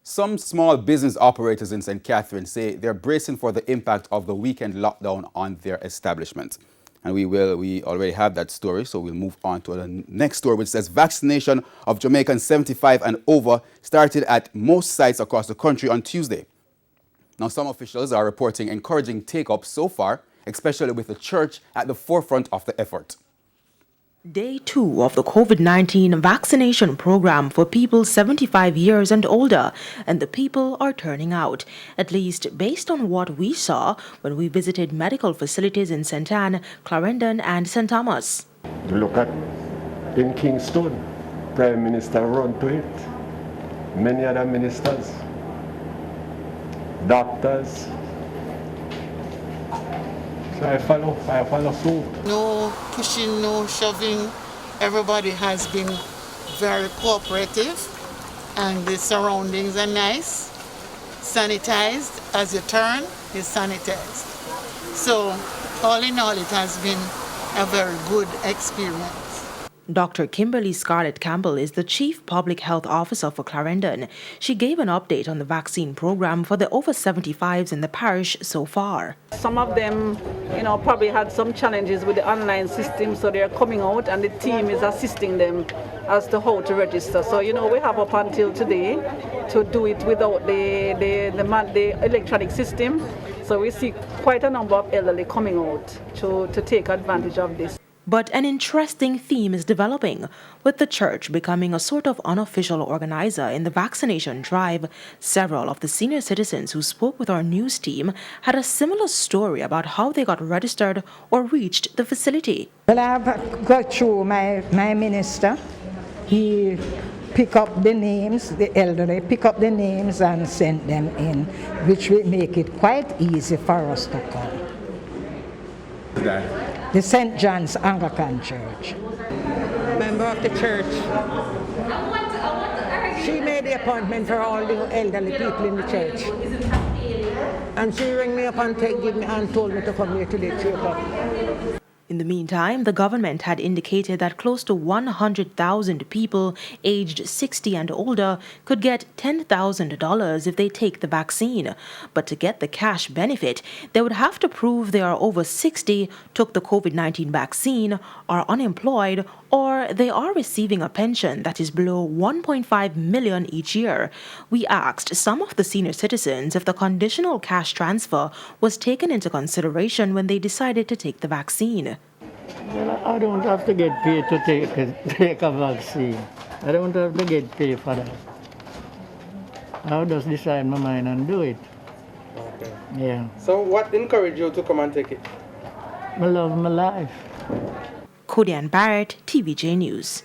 Some small business operators in St. Catherine say they're bracing for the impact of the weekend lockdown on their establishment. And we already have that story, so we'll move on to the next story, which says Vaccination of Jamaican 75 and over started at most sites across the country on Tuesday. Now, some officials are reporting encouraging take-up so far, especially with the church at the forefront of the effort. Day 2 of the COVID-19 vaccination program for people 75 years and older, and the people are turning out, at least based on what we saw when we visited medical facilities in St. Anne, Clarendon and St. Thomas. Look at in Kingston, Prime Minister run to it, many other ministers, doctors. So I follow suit. No pushing, no shoving. Everybody has been very cooperative and the surroundings are nice. Sanitized. As you turn, it's sanitized. So all in all, it has been a very good experience. Dr. Kimberly Scarlett Campbell is the Chief Public Health Officer for Clarendon. She gave an update on the vaccine program for the over 75s in the parish so far. Some of them, probably had some challenges with the online system, so they're coming out and the team is assisting them as to how to register. So, we have up until today to do it without the electronic system. So we see quite a number of elderly coming out to take advantage of this. But an interesting theme is developing, with the church becoming a sort of unofficial organizer in the vaccination drive. Several of the senior citizens who spoke with our news team had a similar story about how they got registered or reached the facility. Well, I've got through my minister. He pick up the names, the elderly, pick up the names and send them in, which will make it quite easy for us to come. The St. John's Anglican Church. Member of the church. She made the appointment for all the elderly people in the church. And she rang me up and told me to come here today at 3 o'clock. In the meantime, the government had indicated that close to 100,000 people aged 60 and older could get $10,000 if they take the vaccine. But to get the cash benefit, they would have to prove they are over 60, took the COVID-19 vaccine, are unemployed, or they are receiving a pension that is below $1.5 million each year. We asked some of the senior citizens if the conditional cash transfer was taken into consideration when they decided to take the vaccine. Well, I don't have to get paid to take a vaccine. I don't have to get paid for that. I'll just decide my mind and do it. Okay. Yeah. So what encouraged you to come and take it? I love my life. Kodian Barrett, TVJ News.